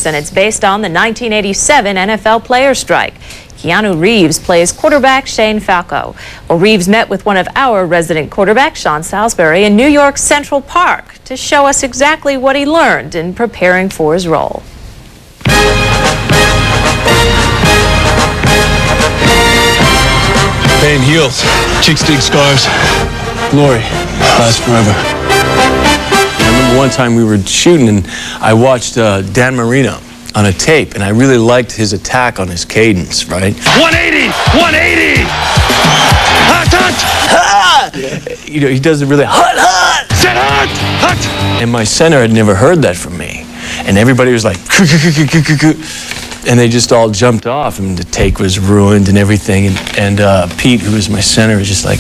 and it's based on the 1987 NFL players' strike. Keanu Reeves plays quarterback Shane Falco. Well, Reeves met with one of our resident quarterbacks, Sean Salisbury, in New York's Central Park to show us exactly what he learned in preparing for his role. Pain heals. Chicks dig scars. Glory lasts forever. I remember one time we were shooting and I watched Dan Marino on a tape, and I really liked his attack on his cadence, right? 180! 180! Hot, hot! Yeah. You know, he does it really hot. Set hot! Hot! And my center had never heard that from me. And everybody was like, and they just all jumped off, and the take was ruined and everything. And Pete, who was my center, was just like,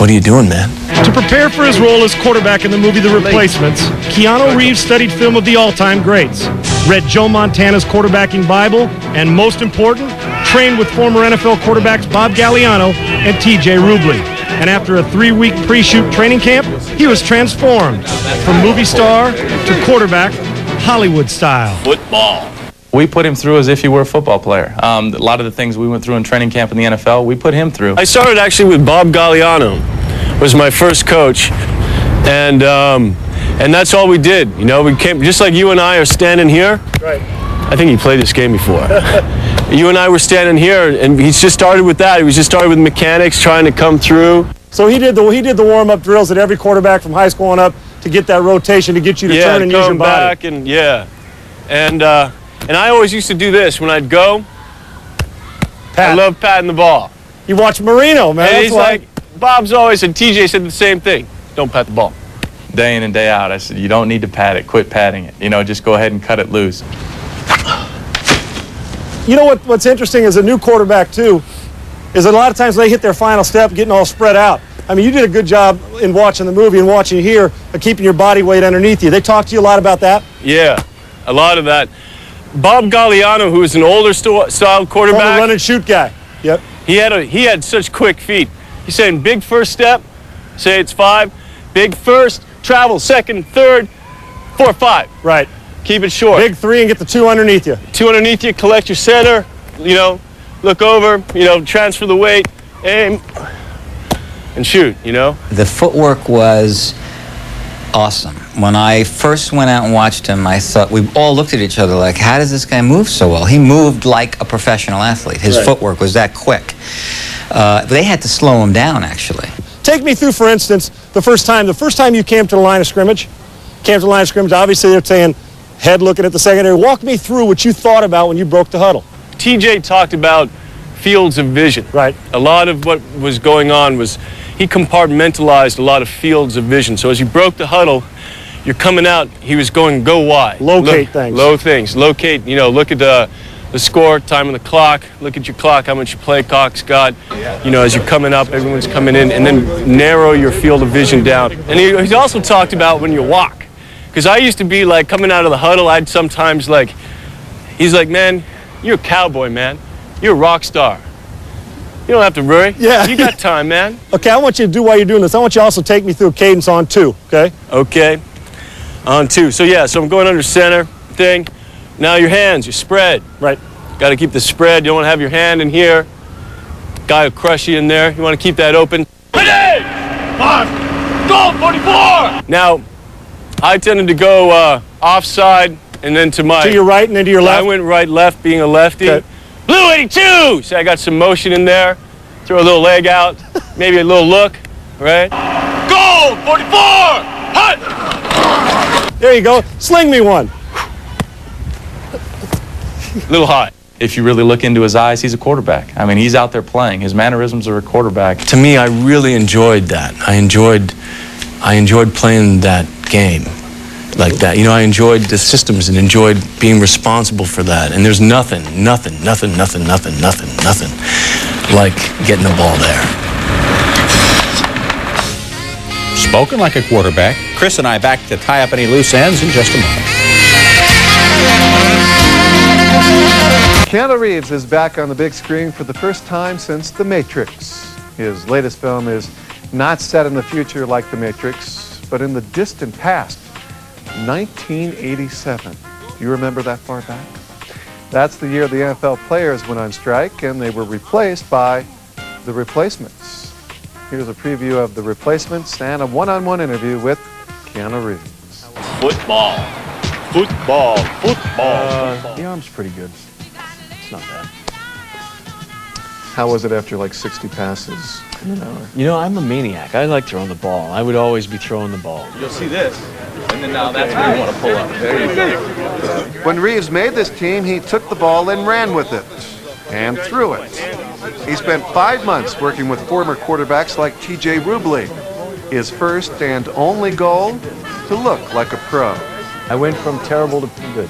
what are you doing, man? To prepare for his role as quarterback in the movie The Replacements, Keanu Reeves studied film of the all-time greats, read Joe Montana's quarterbacking Bible, and most important, trained with former NFL quarterbacks Bob Galliano and T.J. Rubley. And after a 3-week pre-shoot training camp, he was transformed from movie star to quarterback, Hollywood style. Football. We put him through as if he were a football player. A lot of the things we went through in training camp in the NFL, we put him through. I started actually with Bob Galliano, was my first coach, and that's all we did. You know, we came just like you and I are standing here. Right. I think he played this game before. You and I were standing here, and he just started with that. He was just started with mechanics, trying to come through. So he did the warm-up drills that every quarterback from high school on up to get that rotation, to get you to turn and use your body. Back and and I always used to do this when I'd go. Pat. I love patting the ball. You watch Marino, man. And That's he's why. like, Bob's always, and TJ said the same thing. Don't pat the ball. Day in and day out, I said, you don't need to pat it. Quit patting it. You know, just go ahead and cut it loose. You know what's interesting as a new quarterback, too, is that a lot of times they hit their final step getting all spread out. I mean, you did a good job in watching the movie and watching here of keeping your body weight underneath you. They talked to you a lot about that? Yeah, a lot of that. Bob Galliano, who was an older style quarterback. Former run and shoot guy. Yep. He had such quick feet. He's saying big first step, say it's 5, big first, travel second, third, 4, 5. Right. Keep it short. Big 3 and get the 2 underneath you. 2 underneath you, collect your center, you know, look over, you know, transfer the weight, aim, and shoot, you know. The footwork was awesome. When I first went out and watched him, I thought, we all looked at each other like, how does this guy move so well? He moved like a professional athlete. His footwork was that quick. They had to slow him down, actually. Take me through, for instance, the first time you came to the line of scrimmage. Obviously they're saying head looking at the secondary. Walk me through what you thought about when you broke the huddle. TJ talked about fields of vision. Right. A lot of what was going on was he compartmentalized a lot of fields of vision. So as you broke the huddle, you're coming out, he was going go wide. Locate things. Locate, you know, look at the score, time on the clock, look at your clock, how much your play clock's got. You know, as you're coming up, everyone's coming in, and then narrow your field of vision down. And he's also talked about when you walk. Because I used to be like, coming out of the huddle, I'd sometimes like, he's like, man, you're a cowboy, man. You're a rock star. You don't have to worry. Yeah. You got time, man. Okay, I want you to do while you're doing this. I want you to also take me through a cadence on 2, okay? Okay. On 2. So I'm going under center thing. Now your hands, you spread. Right. Got to keep the spread. You don't want to have your hand in here. Guy will crush you in there. You want to keep that open. 5, goal 44! Now, I tended to go offside and then to your right and then to your left? I went right, left, being a lefty. Okay. Blue 82! So I got some motion in there. Throw a little leg out. Maybe a little look. Right? Goal 44! Hot! There you go. Sling me one. A little hot. If you really look into his eyes, he's a quarterback. I mean, he's out there playing. His mannerisms are a quarterback. To me, I really enjoyed that. I enjoyed playing that game like that. You know, I enjoyed the systems and enjoyed being responsible for that. And there's nothing like getting the ball there. Spoken like a quarterback. Chris and I back to tie up any loose ends in just a moment. Keanu Reeves is back on the big screen for the first time since The Matrix. His latest film is not set in the future like The Matrix, but in the distant past, 1987. Do you remember that far back? That's the year the NFL players went on strike, and they were replaced by the replacements. Here's a preview of the replacements and a one-on-one interview with Keanu Reeves. Football. The arm's pretty good. It's not bad. How was it after like 60 passes in an hour? You know, I'm a maniac. I like throwing the ball. I would always be throwing the ball. You'll see this, and then now that's where you want to pull up. There you go. When Reeves made this team, he took the ball and ran with it and threw it. He spent 5 months working with former quarterbacks like T.J. Rubley. His first and only goal, to look like a pro. I went from terrible to good.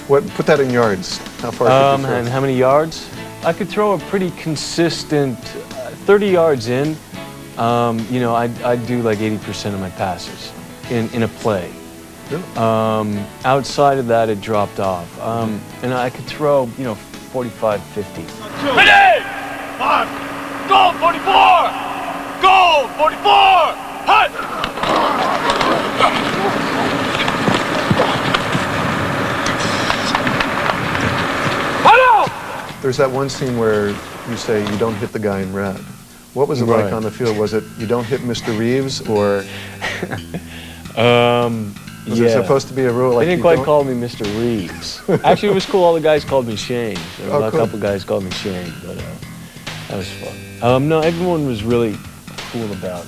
Put that in yards. How far could you throw? And how many yards? I could throw a pretty consistent 30 yards in. You know, I'd do like 80% of my passes in a play. Really? Outside of that, it dropped off. And I could throw, you know, 45, 50. Ready! Mark! Goal 44! Goal 44! Hut! There's that one scene where you say you don't hit the guy in red. What was it like on the field? Was it you don't hit Mr. Reeves, or was it supposed to be a rule? Like they didn't quite call me Mr. Reeves. Actually, it was cool. All the guys called me Shane. A couple guys called me Shane, but that was fun. No, everyone was really cool about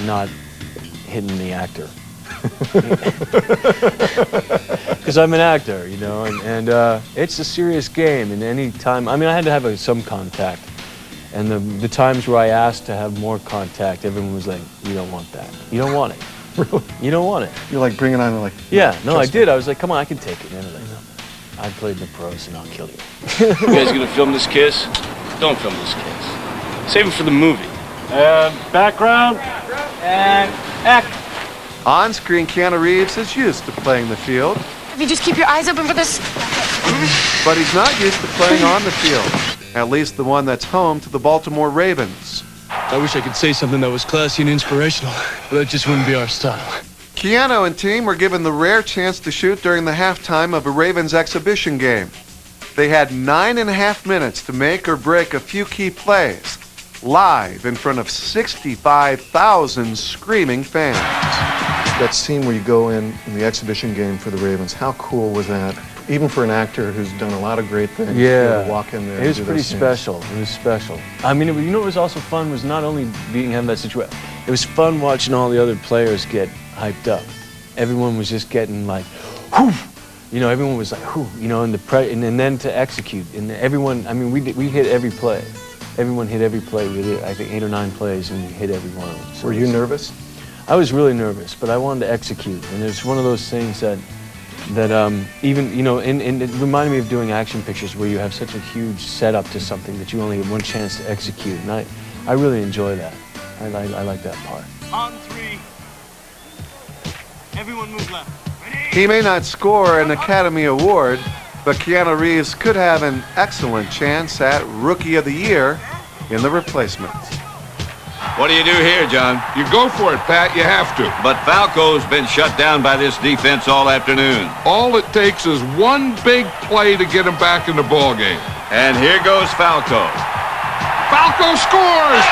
not hitting the actor. Because I'm an actor, you know, and it's a serious game. And any time, I mean, I had to have some contact. And the times where I asked to have more contact, everyone was like, "You don't want that. You don't want it. Really? You don't want it." You're like bringing on like. Yeah, no, I did. I was like, "Come on, I can take it." And they're like, "No, I played in the pros, and I'll kill you." You guys gonna film this kiss? Don't film this kiss. Save it for the movie. And background. And act. On screen, Keanu Reeves is used to playing the field, If you just keep your eyes open for this. but he's not used to playing on the field. At least the one that's home to the Baltimore Ravens. I wish I could say something that was classy and inspirational, but that just wouldn't be our style. Keanu and team were given the rare chance to shoot during the halftime of a Ravens exhibition game. They had 9.5 minutes to make or break a few key plays, live in front of 65,000 screaming fans. That scene where you go in the exhibition game for the Ravens, how cool was that? Even for an actor who's done a lot of great things, to walk in there. It was pretty special. It was special. I mean, you know what was also fun was not only being in that situation, it was fun watching all the other players get hyped up. Everyone was just getting like, whoo! You know, everyone was like, whoo! You know, and then to execute. And everyone, I mean, we hit every play. Everyone hit every play. We did, I think, 8 or 9 plays, and we hit every one of them. So were you nervous? I was really nervous, but I wanted to execute. And it's one of those things that even, you know, and it reminded me of doing action pictures where you have such a huge setup to something that you only have one chance to execute. And I really enjoy that. I like that part. On 3. Everyone move left. He may not score an Academy Award, but Keanu Reeves could have an excellent chance at Rookie of the Year in the replacement. What do you do here, John? You go for it, Pat. You have to. But Falco's been shut down by this defense all afternoon. All it takes is one big play to get him back in the ballgame. And here goes Falco. Falco scores!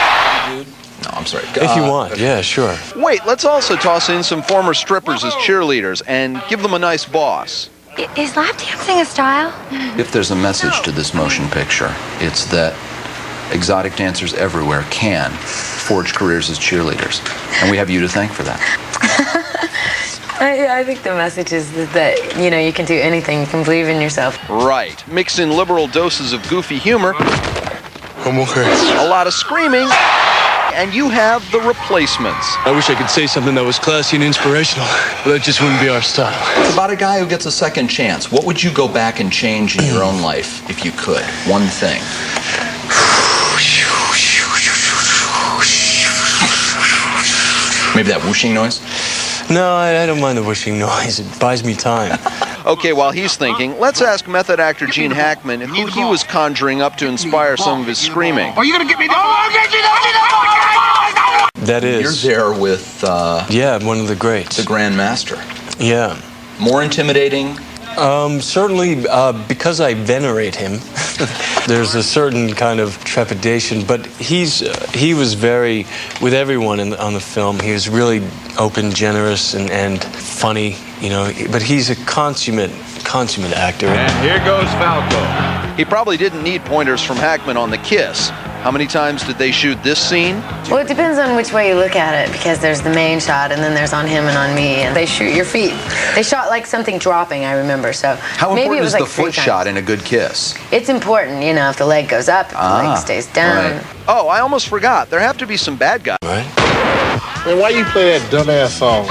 No, I'm sorry. If you want, yeah, sure. Wait, let's also toss in some former strippers as cheerleaders and give them a nice boss. Is lap dancing a style? If there's a message to this motion picture, it's that exotic dancers everywhere can forge careers as cheerleaders. And we have you to thank for that. I think the message is that, you know, you can do anything. You can believe in yourself. Right. Mix in liberal doses of goofy humor, I'm okay. a lot of screaming, and you have the replacements. I wish I could say something that was classy and inspirational, but that just wouldn't be our style. It's about a guy who gets a second chance. What would you go back and change in your own life if you could? One thing. Maybe that whooshing noise? No, I don't mind the whooshing noise. It buys me time. Okay, while he's thinking, let's ask method actor Gene Hackman who he was conjuring up to inspire some of his screaming. Are you going to get me the ball? That is. You're there with... yeah, one of the greats. The Grand Master. Yeah. More intimidating? Certainly because I venerate him. There's a certain kind of trepidation, but he was very, with everyone on the film, he was really open, generous, and funny, you know, but he's a consummate actor. And here goes Falco. He probably didn't need pointers from Hackman on the kiss. How many times did they shoot this scene? Well, it depends on which way you look at it, because there's the main shot and then there's on him and on me, and they shoot your feet. They shot like something dropping, I remember, so how maybe important it was is like the foot shot in a good kiss? It's important, you know, if the leg goes up, if the leg stays down. Right. Oh, I almost forgot. There have to be some bad guys. Right. Man, why you play that dumbass song?